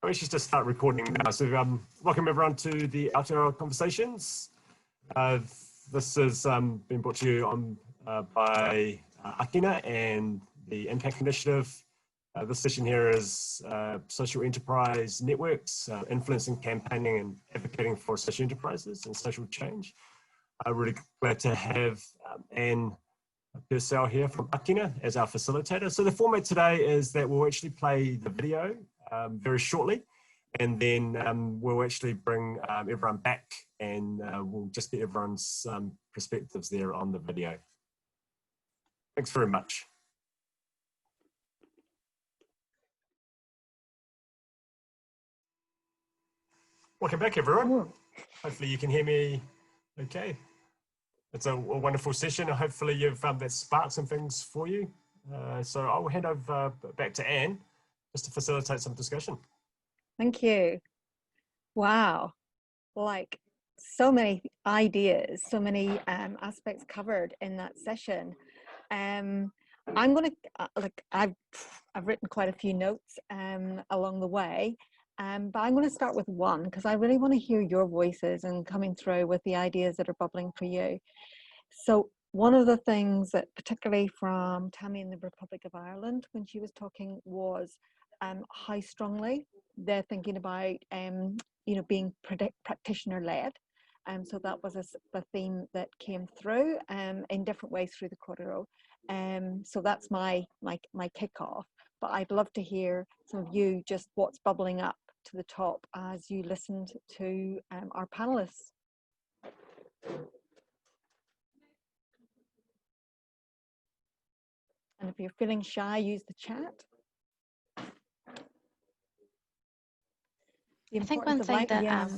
We should just start recording now. So welcome everyone to the Aotearoa Conversations. This has been brought to you on, by Ākina and the Impact Initiative. This session here is social enterprise networks, influencing, campaigning and advocating for social enterprises and social change. I'm really glad to have Anne Purcell here from Ākina as our facilitator. So the format today is that we'll actually play the video very shortly, and then we'll actually bring everyone back and we'll just get everyone's perspectives there on the video. Thanks very much. Welcome back, everyone. Hopefully you can hear me okay. It's a wonderful session, and hopefully you've that sparked some things for you. So I'll hand over back to Anne just to facilitate some discussion. Thank you. Wow, like so many ideas, so many aspects covered in that session. I'm gonna I've written quite a few notes along the way, but I'm going to start with one because I really want to hear your voices and coming through with the ideas that are bubbling for you. So one of the things that particularly from Tammy in the Republic of Ireland when she was talking was how strongly they're thinking about being practitioner led. So that was the theme that came through in different ways through the Kōrero. So that's my kickoff. But I'd love to hear some of you just what's bubbling up to the top as you listened to our panelists. And if you're feeling shy, use the chat. I think one thing that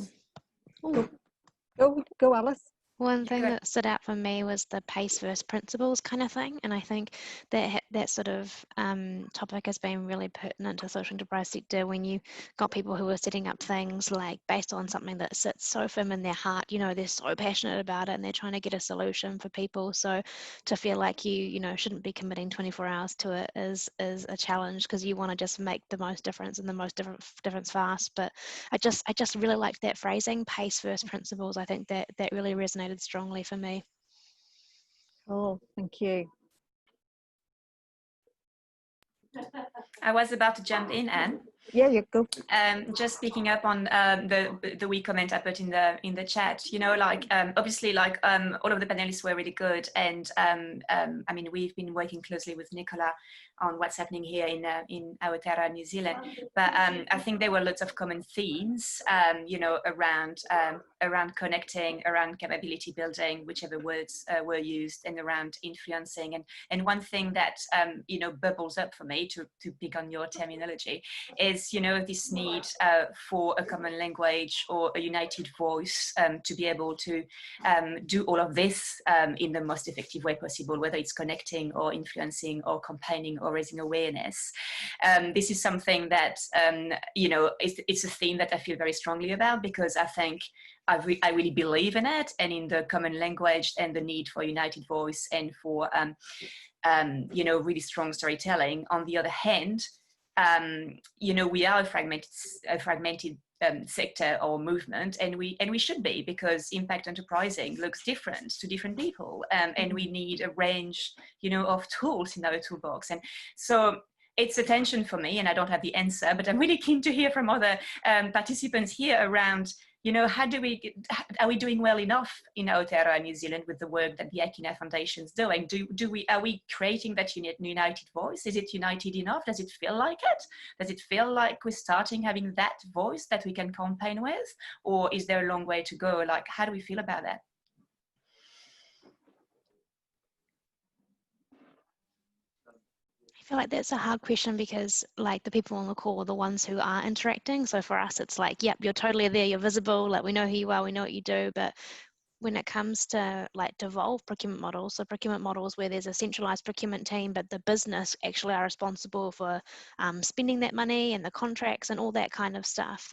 go Alice. One thing that stood out for me was the pace versus principles kind of thing, and I think that sort of topic has been really pertinent to the social enterprise sector when you got people who are setting up things like based on something that sits so firm in their heart, they're so passionate about it and they're trying to get a solution for people. So to feel like you shouldn't be committing 24 hours to it is a challenge because you want to just make the most difference and the most difference fast. But I just really liked that phrasing, pace versus principles. I think that really resonated strongly for me. Oh, thank you. I was about to jump in, Anne. Yeah, you go. Just picking up on the wee comment I put in the chat. Obviously, all of the panelists were really good, and I mean, we've been working closely with Nicola on what's happening here in Aotearoa, New Zealand. But I think there were lots of common themes, around connecting, around capability building, whichever words were used, and around influencing. And one thing that bubbles up for me, to pick on your terminology, is this need for a common language or a united voice to be able to do all of this in the most effective way possible, whether it's connecting or influencing or campaigning or raising awareness. This is something that it's a theme that I feel very strongly about, because I think I really believe in it, and in the common language and the need for a united voice and for really strong storytelling. On the other hand, we are a fragmented sector or movement, and we should be, because impact enterprising looks different to different people, and we need a range of tools in our toolbox. And so it's a tension for me, and I don't have the answer, but I'm really keen to hear from other participants here around are we doing well enough in Aotearoa, New Zealand, with the work that the Ākina Foundation is doing? Are we creating that united voice? Is it united enough? Does it feel like it? Does it feel like we're starting having that voice that we can campaign with? Or is there a long way to go? How do we feel about that? I feel like that's a hard question because the people on the call are the ones who are interacting. So for us, it's yep, you're totally there, you're visible, we know who you are, we know what you do, but when it comes to like devolved procurement models, so procurement models where there's a centralized procurement team, but the business actually are responsible for spending that money and the contracts and all that kind of stuff,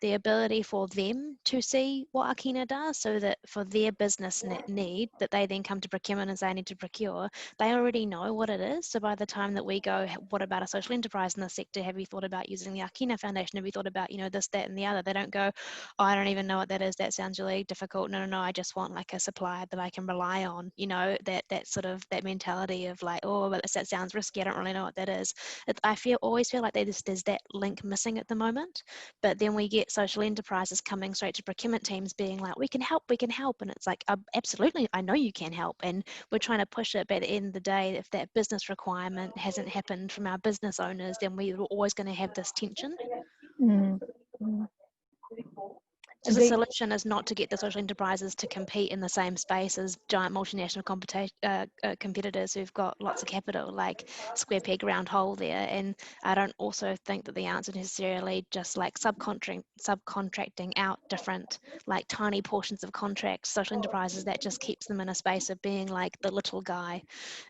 the ability for them to see what Ākina does, so that for their business need that they then come to procurement and say I need to procure, they already know what it is. So by the time that we go, what about a social enterprise in the sector? Have you thought about using the Ākina Foundation? Have you thought about, you know, this, that, and the other? They don't go, oh, I don't even know what that is. That sounds really difficult. No, I just want like a supplier that I can rely on, you know, that sort of, that mentality of like, oh, but that sounds risky. I don't really know what that is. I always feel like there's that link missing at the moment. But then we get social enterprises coming straight to procurement teams being like, we can help. And it's like, absolutely, I know you can help. And we're trying to push it. But at the end of the day, if that business requirement hasn't happened from our business owners, then we're always going to have this tension. So the solution is not to get the social enterprises to compete in the same space as giant multinational competitors who've got lots of capital, like square peg round hole there. And I don't also think that the answer necessarily just like subcontracting out different like tiny portions of contracts, social enterprises, that just keeps them in a space of being like the little guy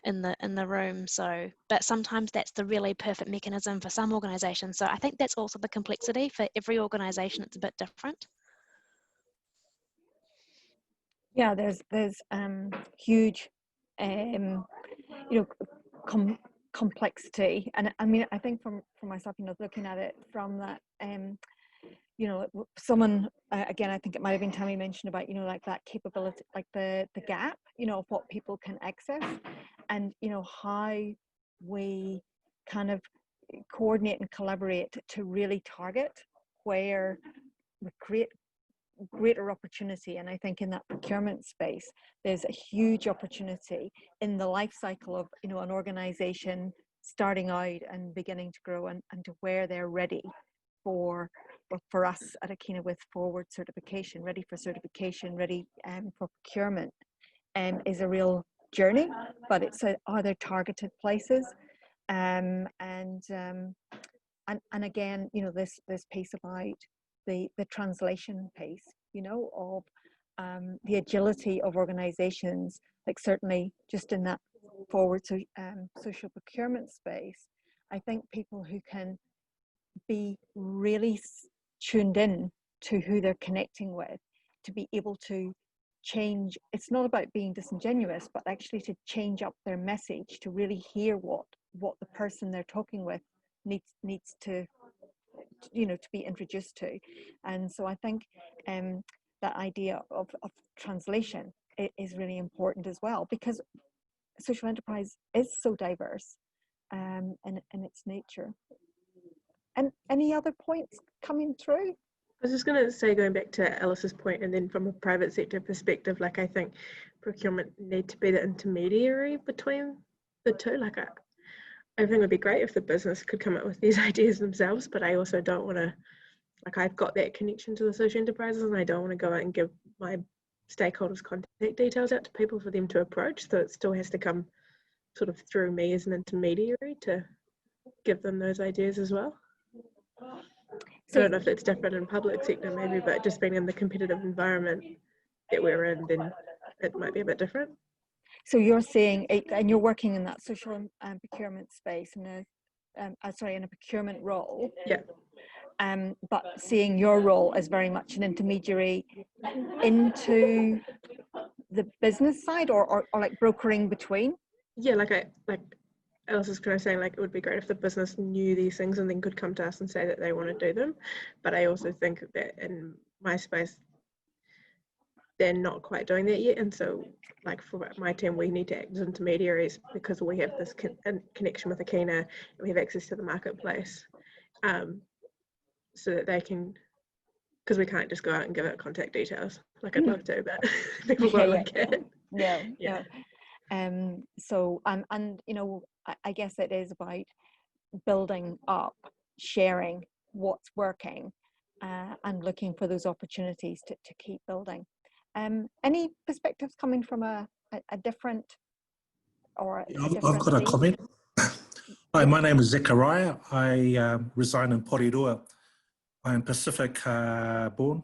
in the room. So, but sometimes that's the really perfect mechanism for some organizations. So I think that's also the complexity. For every organization, it's a bit different. Yeah, there's huge, complexity, and I mean, I think for myself, looking at it from that, someone again, I think it might have been Tammy mentioned about, like that capability, like the gap, of what people can access, and how we kind of coordinate and collaborate to really target where we create greater opportunity. And I think in that procurement space, there's a huge opportunity in the life cycle of an organization starting out and beginning to grow, and to where they're ready for us at Ākina with forward certification, ready for certification, ready for procurement, is a real journey. But it's are there targeted places, and again, this piece about the translation piece, of the agility of organizations, like certainly just in that forward social procurement space. I think people who can be really tuned in to who they're connecting with, to be able to change, it's not about being disingenuous, but actually to change up their message, to really hear what the person they're talking with needs to be introduced to. And so I think that idea of translation is really important as well, because social enterprise is so diverse in its nature. And any other points coming through? I was just going to say, going back to Alice's point, and then from a private sector perspective, like I think procurement need to be the intermediary between the two. Like I think it would be great if the business could come up with these ideas themselves, but I also don't want to, like I've got that connection to the social enterprises, and I don't want to go out and give my stakeholders contact details out to people for them to approach. So it still has to come sort of through me as an intermediary to give them those ideas as well. So I don't know if that's different in public sector maybe, but just being in the competitive environment that we're in, then it might be a bit different. So you're saying, and you're working in that social procurement space, in a procurement role. Yeah. But seeing your role as very much an intermediary into the business side, or like brokering between. Yeah, like Alice is kind of saying, like it would be great if the business knew these things and then could come to us and say that they want to do them. But I also think that in my space, they're not quite doing that yet. And so like for my team, we need to act as intermediaries because we have this connection with Ākina and we have access to the marketplace, so that they can, because we can't just go out and give out contact details. Like I'd love to, but people won't like it. Yeah. So and I guess it is about building up, sharing what's working, and looking for those opportunities to keep building. Any perspectives coming from a different or I've got a comment. Hi, my name is Zechariah. I reside in Porirua. I am Pacific born,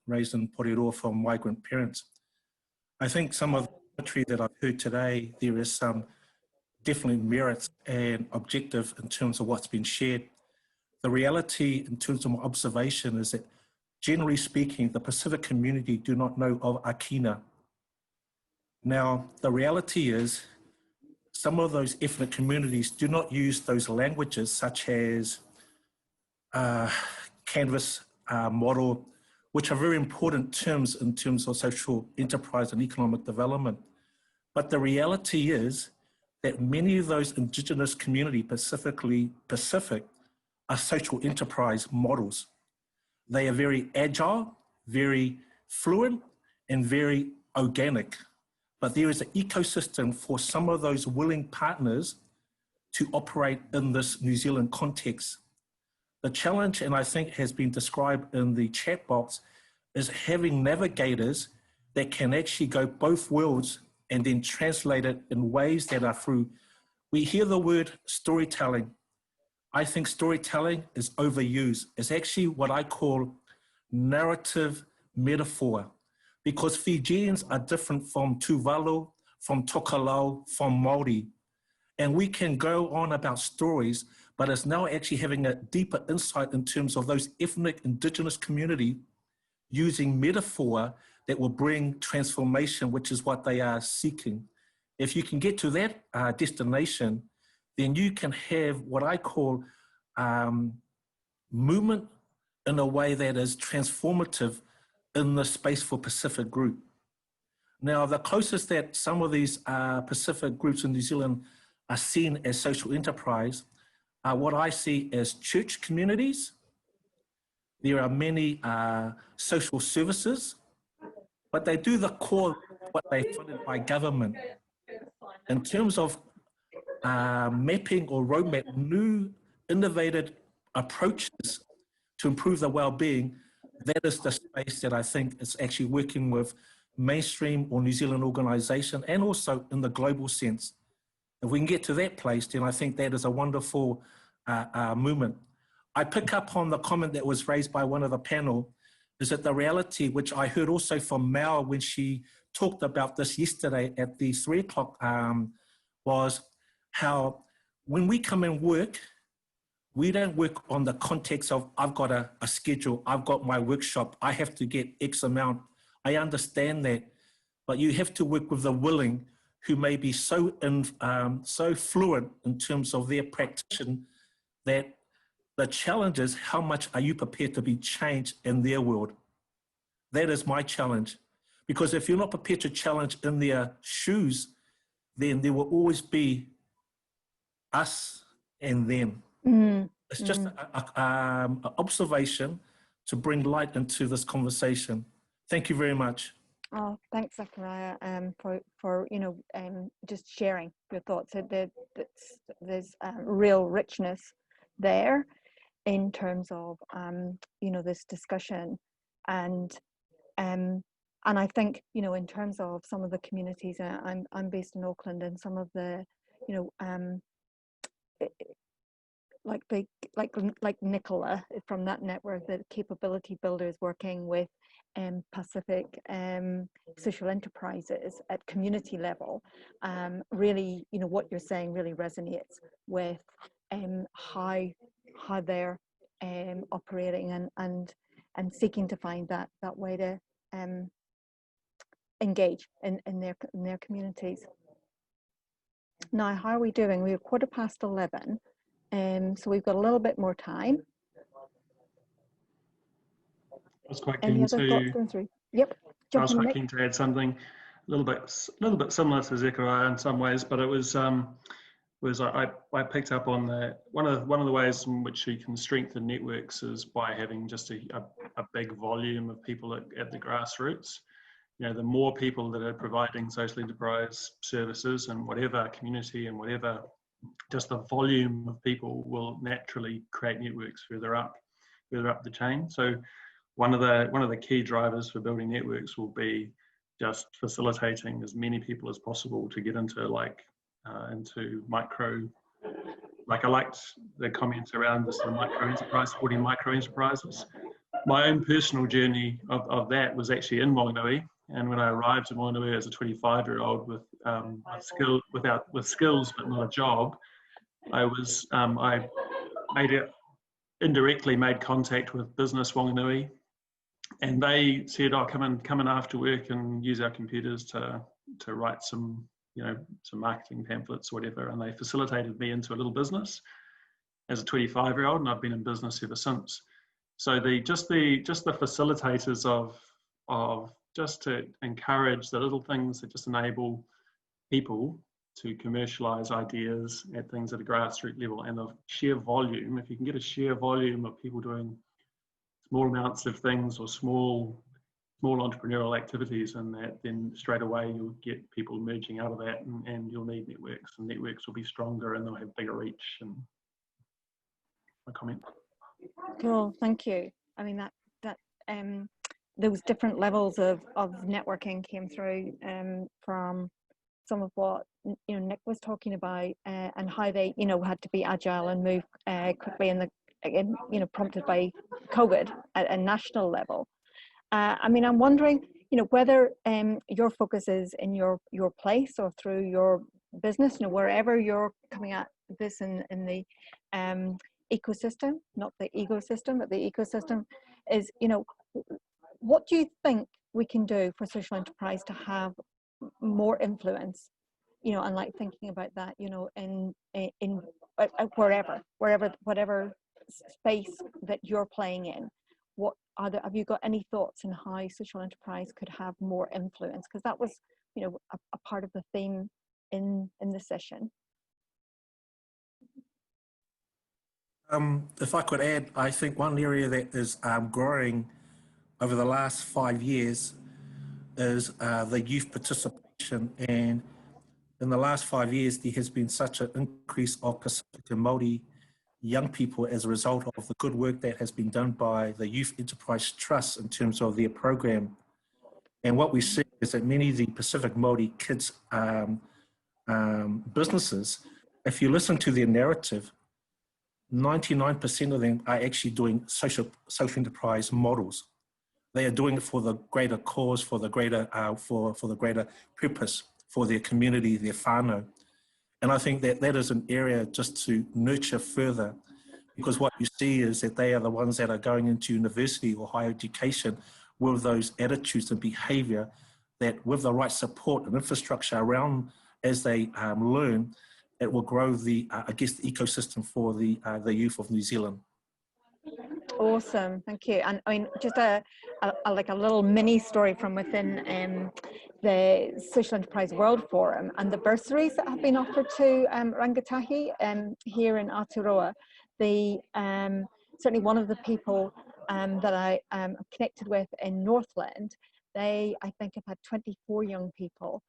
raised in Porirua from migrant parents. I think some of the commentary that I've heard today, there is some definitely merit and objective in terms of what's been shared. The reality in terms of my observation is that generally speaking, the Pacific community do not know of Ākina. Now, the reality is some of those ethnic communities do not use those languages such as canvas model, which are very important terms in terms of social enterprise and economic development. But the reality is that many of those indigenous community, specifically Pacific, are social enterprise models. They are very agile, very fluent, and very organic. But there is an ecosystem for some of those willing partners to operate in this New Zealand context. The challenge, and I think has been described in the chat box, is having navigators that can actually go both worlds and then translate it in ways that are through. We hear the word storytelling. I think storytelling is overused. It's actually what I call narrative metaphor, because Fijians are different from Tuvalu, from Tokelau, from Māori. And we can go on about stories, but it's now actually having a deeper insight in terms of those ethnic indigenous community using metaphor that will bring transformation, which is what they are seeking. If you can get to that destination, then you can have what I call movement in a way that is transformative in the space for Pacific group. Now, the closest that some of these Pacific groups in New Zealand are seen as social enterprise are what I see as church communities. There are many social services, but they do the core, what they funded by government. In terms of mapping or roadmap new innovative approaches to improve the well-being, that is the space that I think is actually working with mainstream or New Zealand organisation and also in the global sense. If we can get to that place, then I think that is a wonderful movement. I pick up on the comment that was raised by one of the panel, is that the reality, which I heard also from Mel when she talked about this yesterday at the 3 o'clock, was how when we come and work, we don't work on the context of, I've got a schedule, I've got my workshop, I have to get X amount. I understand that, but you have to work with the willing who may be so fluent in terms of their practitioner that the challenge is how much are you prepared to be changed in their world? That is my challenge. Because if you're not prepared to challenge in their shoes, then there will always be us and them. It's just an observation to bring light into this conversation. Thank you very much. Oh, thanks, Zechariah, for just sharing your thoughts. There's real richness there in terms of this discussion, and I think in terms of some of the communities. I'm based in Auckland, and some of the like Nicola from that network, the capability builders working with Pacific social enterprises at community level, really what you're saying really resonates with how they're operating and seeking to find that way to engage in their communities. Now, how are we doing? We're 11:15. So we've got a little bit more time. I was quite Any keen other thoughts going through? Yep. I was quite keen to add something a little bit similar to Zechariah in some ways, but it was I picked up on one of the ways in which you can strengthen networks is by having just a big volume of people at the grassroots. The more people that are providing social enterprise services in whatever community and whatever, just the volume of people will naturally create networks further up the chain. So one of the key drivers for building networks will be just facilitating as many people as possible to get into into micro. I liked the comments around this micro enterprise, supporting micro enterprises. My own personal journey of that was actually in Whanganui. And when I arrived in Whanganui as a 25-year-old with skills but not a job, I indirectly made contact with Business Whanganui, and they said, "Oh, come in after work and use our computers to write some marketing pamphlets or whatever." And they facilitated me into a little business as a 25-year-old, and I've been in business ever since. So just the facilitators of just to encourage the little things that just enable people to commercialize ideas at things at a grassroots level, and the sheer volume. If you can get a sheer volume of people doing small amounts of things or small entrepreneurial activities, and that, then straight away you'll get people merging out of that, and you'll need networks, and networks will be stronger and they'll have bigger reach. And my comment. Cool, thank you. I mean, those different levels of networking came through from some of what Nick was talking about, and how they had to be agile and move quickly prompted by COVID at a national level. I mean, I'm wondering whether your focus is in your place or through your business, wherever you're coming at this in the ecosystem, not the ecosystem, but the ecosystem is, what do you think we can do for social enterprise to have more influence, and like thinking about that, in whatever space that you're playing in, have you got any thoughts on how social enterprise could have more influence? Because that was, a part of the theme in the session. If I could add, I think one area that is growing over the last 5 years is the youth participation. And in the last 5 years, there has been such an increase of Pacific and Māori young people as a result of the good work that has been done by the Youth Enterprise Trust in terms of their program. And what we see is that many of the Pacific Māori kids businesses, if you listen to their narrative, 99% of them are actually doing social enterprise models. They are doing it for the greater cause, for the greater for the greater purpose, for their community, their whānau. And I think that is an area just to nurture further, because what you see is that they are the ones that are going into university or higher education with those attitudes and behaviour that, with the right support and infrastructure around as they learn, it will grow the the ecosystem for the youth of New Zealand. Awesome, thank you. And I mean, just a little mini story from within the Social Enterprise World Forum and the bursaries that have been offered to rangatahi here in Aotearoa. Certainly one of the people that I am connected with in Northland, I think have had 24 young people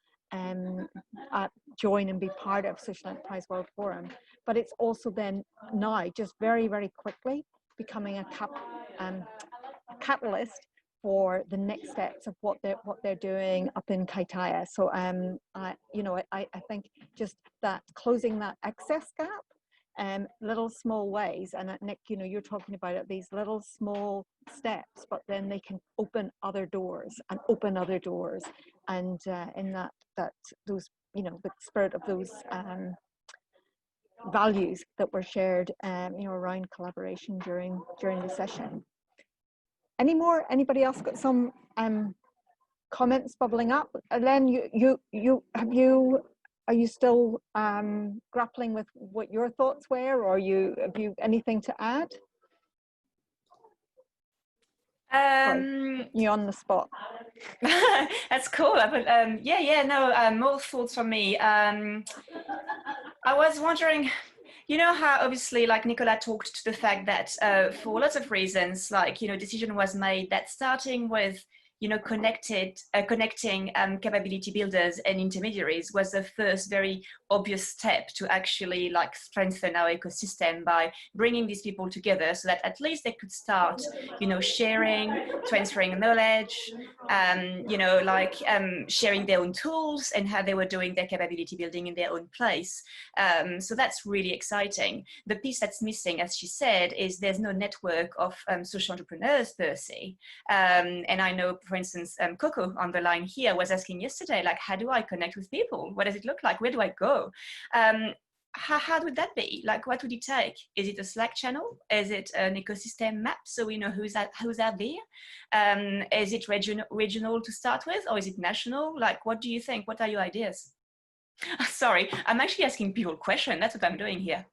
join and be part of Social Enterprise World Forum. But it's also then now just very, very quickly becoming a catalyst for the next steps of what they're doing up in Kaitaia. So I think just that closing that access gap, little small ways, and Nick, you're talking about it, these little small steps, but then they can open other doors, and in those the spirit of those values that were shared around collaboration during the session. Anybody else got some comments bubbling up? Len, are you still grappling with what your thoughts were, or have you anything to add? You're on the spot. That's cool. More thoughts from me. I was wondering, how obviously, like Nicola talked to the fact that for lots of reasons, decision was made that starting with connecting capability builders and intermediaries was the first very obvious step to actually strengthen our ecosystem by bringing these people together, so that at least they could start sharing, transferring knowledge, sharing their own tools and how they were doing their capability building in their own place. So that's really exciting. The piece that's missing, as she said, is there's no network of social entrepreneurs per se, and I know for instance, Coco on the line here was asking yesterday, like, how do I connect with people? What does it look like? Where do I go? How would that be? Like, what would it take? Is it a Slack channel? Is it an ecosystem map so we know who's out there? Is it regional to start with, or is it national? Like, what do you think? What are your ideas? Sorry, I'm actually asking people questions. That's what I'm doing here.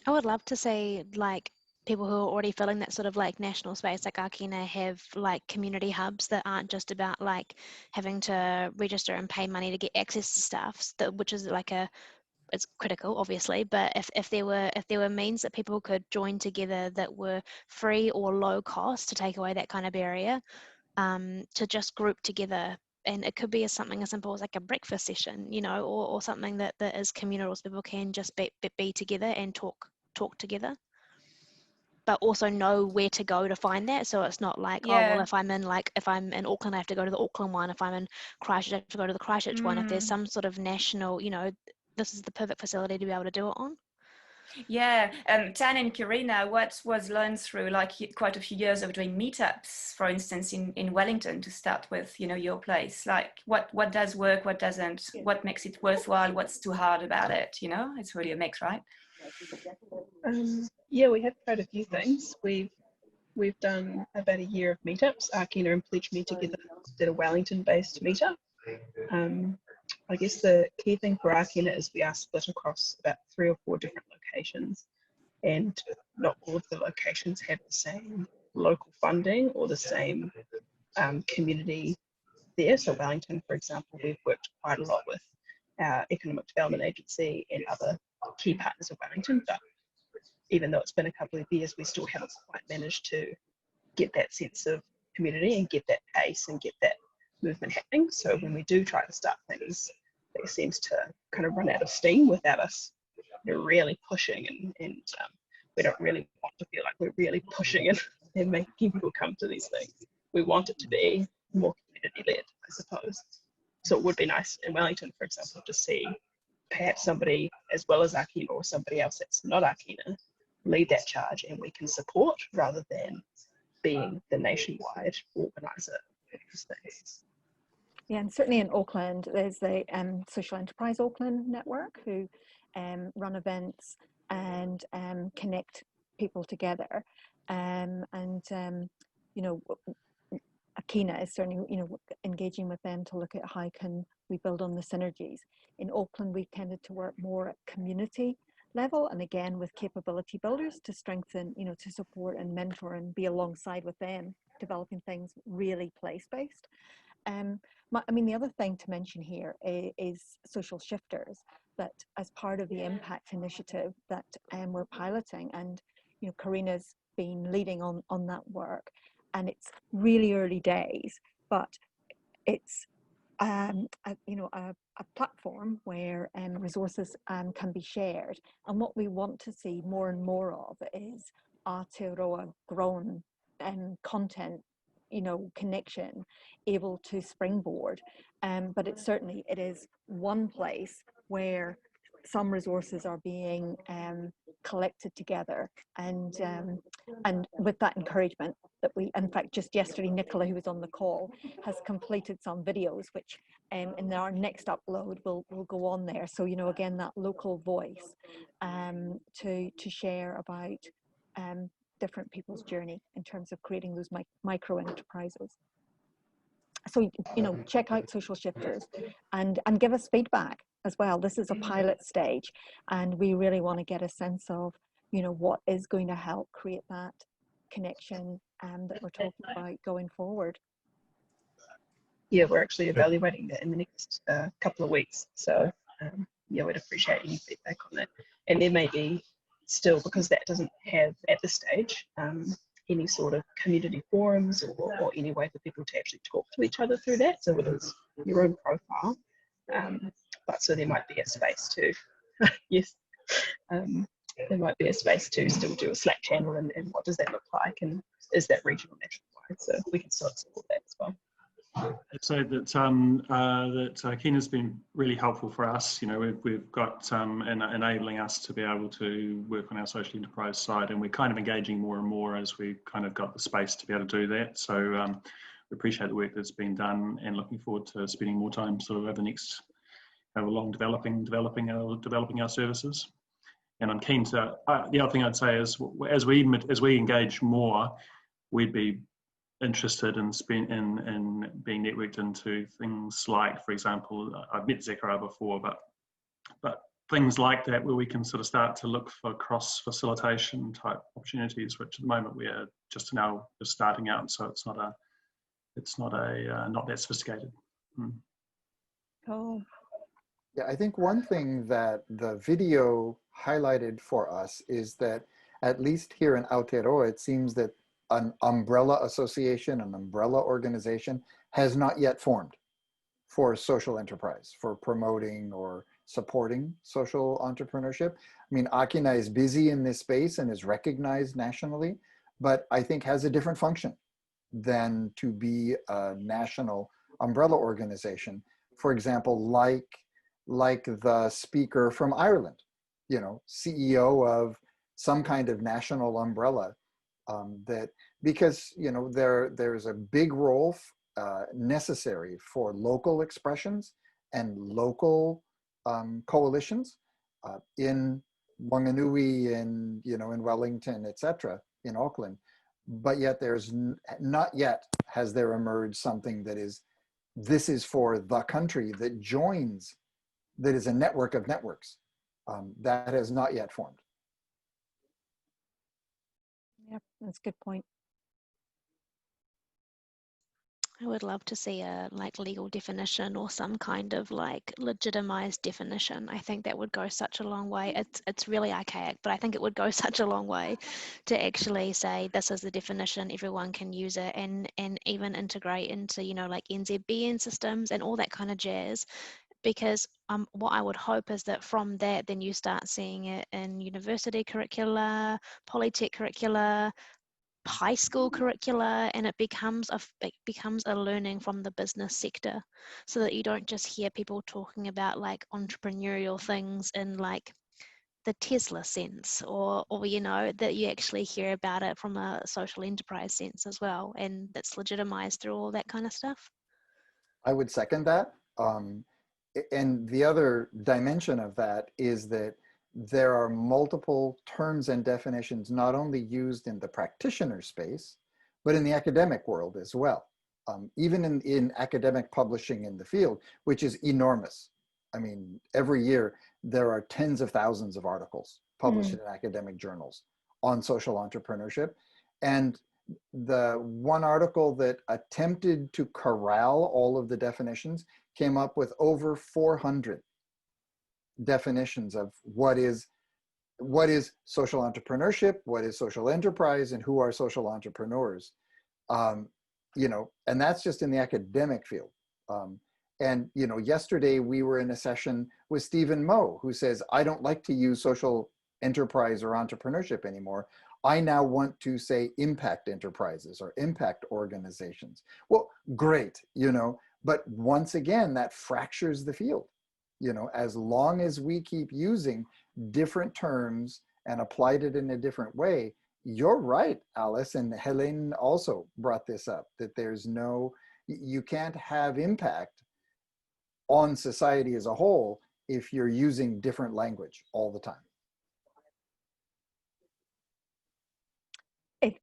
I would love to see like people who are already filling that sort of like national space, like Ākina, have like community hubs that aren't just about like having to register and pay money to get access to stuff, which is like it's critical obviously, but if there were means that people could join together that were free or low cost to take away that kind of barrier, to just group together. And it could be something as simple as like a breakfast session, you know, or something that is communal, so people can just be together and talk together, but also know where to go to find that. So it's not like, oh, well, if I'm in Auckland, I have to go to the Auckland one. If I'm in Christchurch, I have to go to the Christchurch one. If there's some sort of national, you know, this is the perfect facility to be able to do it on. Yeah, Tan and Karina, what was learned through like quite a few years of doing meetups, for instance, in Wellington, to start with, you know, your place, like what does work, what doesn't, what makes it worthwhile, what's too hard about it, you know? It's really a mix, right? Yeah, we have tried a few things. We've done about a year of meetups. Ākina and Pledge Me together did a Wellington-based meetup. I guess the key thing for Ākina is we are split across about 3 or 4 different locations, and not all of the locations have the same local funding or the same community there. So Wellington, for example, we've worked quite a lot with our Economic Development Agency and other key partners of Wellington, but even though it's been a couple of years, we still haven't quite managed to get that sense of community and get that pace and get that movement happening. So when we do try to start things, it seems to kind of run out of steam without us really pushing, and we don't really want to feel like we're really pushing and making people come to these things. We want it to be more community-led, I suppose. So it would be nice in Wellington, for example, to see perhaps somebody as well as Ākina or somebody else that's not Ākina lead that charge, and we can support rather than being the nationwide organizer of these things. Yeah, and certainly in Auckland, there's the Social Enterprise Auckland Network, who run events and connect people together. You know, Ākina is certainly, you know, engaging with them to look at how can we build on the synergies. In Auckland, we've tended to work more at community level, and again with capability builders to strengthen, you know, to support and mentor and be alongside with them, developing things really place-based. I mean, the other thing to mention here is social shifters, that as part of the impact initiative that we're piloting, and you know, Karina's been leading on that work, and it's really early days, but it's you know, a platform where resources can be shared, and what we want to see more and more of is Aotearoa grown content, you know, connection able to springboard, but it is one place where some resources are being collected together, and with that encouragement that we, in fact, just yesterday, Nicola, who was on the call, has completed some videos which in our next upload will go on there. So, you know, again, that local voice to share about different people's journey in terms of creating those micro enterprises. So, you know, check out Social Shifters and give us feedback as well. This is a pilot stage, and we really want to get a sense of, you know, what is going to help create that connection that we're talking about going forward. Yeah, we're actually evaluating that in the next couple of weeks. So yeah, we'd appreciate any feedback on that. And there may be still, because that doesn't have at this stage any sort of community forums or any way for people to actually talk to each other through that. So it is your own profile. But so there might be a space to, yes, there might be a space to still do a Slack channel, and what does that look like, and is that regional nationwide? So we can still support that as well. I'd say that Ākina's been really helpful for us. You know, we've got enabling us to be able to work on our social enterprise side, and we're kind of engaging more and more as we kind of got the space to be able to do that. So we appreciate the work that's been done, and looking forward to spending more time sort of over the next along developing our services. And I'm keen to. The other thing I'd say is, as we engage more, we'd be interested in being networked into things like, for example, I've met Zechariah before, but things like that where we can sort of start to look for cross facilitation type opportunities, which at the moment we are just starting out, so it's not that sophisticated. Cool. Yeah, I think one thing that the video highlighted for us is that, at least here in Aotearoa, it seems that an umbrella association, an umbrella organization has not yet formed for social enterprise, for promoting or supporting social entrepreneurship. I mean, Ākina is busy in this space and is recognized nationally, but I think has a different function than to be a national umbrella organization. For example, like the speaker from Ireland, you know, CEO of some kind of national umbrella, because, you know, there's a big role necessary for local expressions and local coalitions in Wanganui, in Wellington, etc., in Auckland. But yet there's not yet has there emerged something that this is for the country that joins, that is a network of networks. That has not yet formed. Yep, that's a good point. I would love to see a legal definition or some kind of legitimized definition. I think that would go such a long way. It's really archaic, but I think it would go such a long way to actually say this is the definition, everyone can use it, and even integrate into NZBN systems and all that kind of jazz. Because what I would hope is that from that, then you start seeing it in university curricula, polytech curricula, high school curricula, and it becomes a learning from the business sector, so that you don't just hear people talking about entrepreneurial things in the Tesla sense, or that you actually hear about it from a social enterprise sense as well, and that's legitimized through all that kind of stuff. I would second that. And the other dimension of that is that there are multiple terms and definitions not only used in the practitioner space, but in the academic world as well. Even in academic publishing in the field, which is enormous. I mean, every year there are tens of thousands of articles published in academic journals on social entrepreneurship. And the one article that attempted to corral all of the definitions came up with over 400 definitions of what is social entrepreneurship, what is social enterprise, and who are social entrepreneurs. And that's just in the academic field. And yesterday we were in a session with Stephen Moe, who says, I don't like to use social enterprise or entrepreneurship anymore. I now want to say impact enterprises or impact organizations. Well, great, but once again, that fractures the field. As long as we keep using different terms and applied it in a different way, you're right, Alice, and Helen also brought this up, that you can't have impact on society as a whole if you're using different language all the time.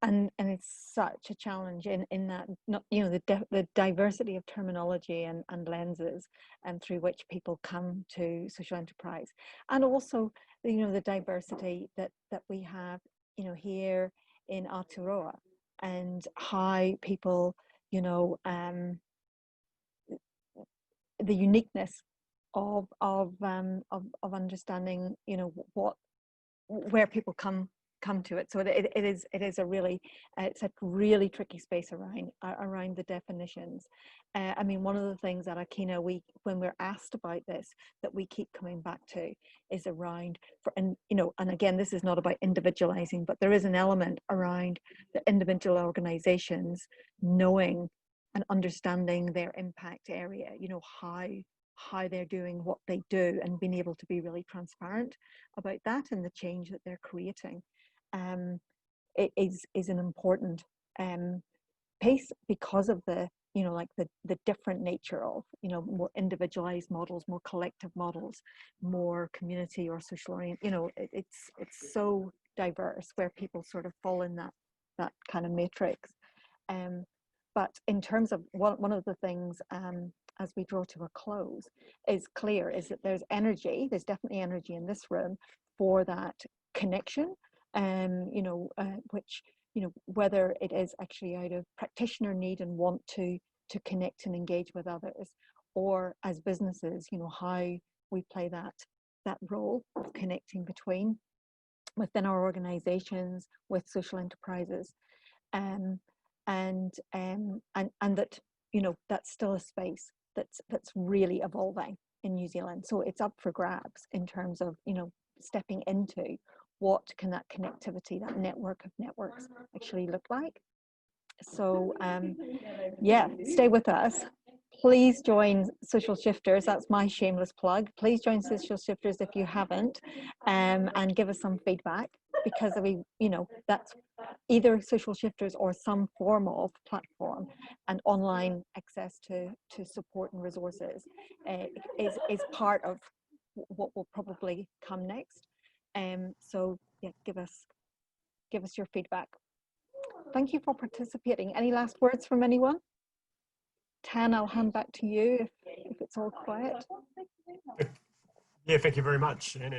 And it's such a challenge in that, the diversity of terminology and lenses and through which people come to social enterprise, and also the diversity that we have here in Aotearoa, and how people the uniqueness of understanding where people come to it. So it is a really it's a really tricky space around the definitions. I mean, one of the things that Ākina, when we're asked about this, that we keep coming back to is around and again, this is not about individualizing, but there is an element around the individual organizations knowing and understanding their impact area, you know, how they're doing what they do, and being able to be really transparent about that and the change that they're creating. It is an important pace because of the, you know, like the different nature of, you know, more individualized models, more collective models, more community or social orient, you know, it's so diverse where people sort of fall in that kind of matrix. But in terms of one of the things, as we draw to a close, is clear is that there's definitely energy in this room for that connection, you know, which, you know, whether it is actually out of practitioner need and want to connect and engage with others, or as businesses, you know, how we play that role of connecting within our organizations with social enterprises, and that, you know, that's still a space that's really evolving in New Zealand. So it's up for grabs in terms of, you know, stepping into what can that connectivity, that network of networks actually look like. So yeah, stay with us. Please join Social Shifters. That's my shameless plug. Please join Social Shifters if you haven't, and give us some feedback, because we, you know, that's either Social Shifters or some form of platform and online access to support and resources is part of what will probably come next. So yeah, give us your feedback. Thank you for participating. Any last words from anyone? Tan, I'll hand back to you if it's all quiet. Yeah, thank you very much. And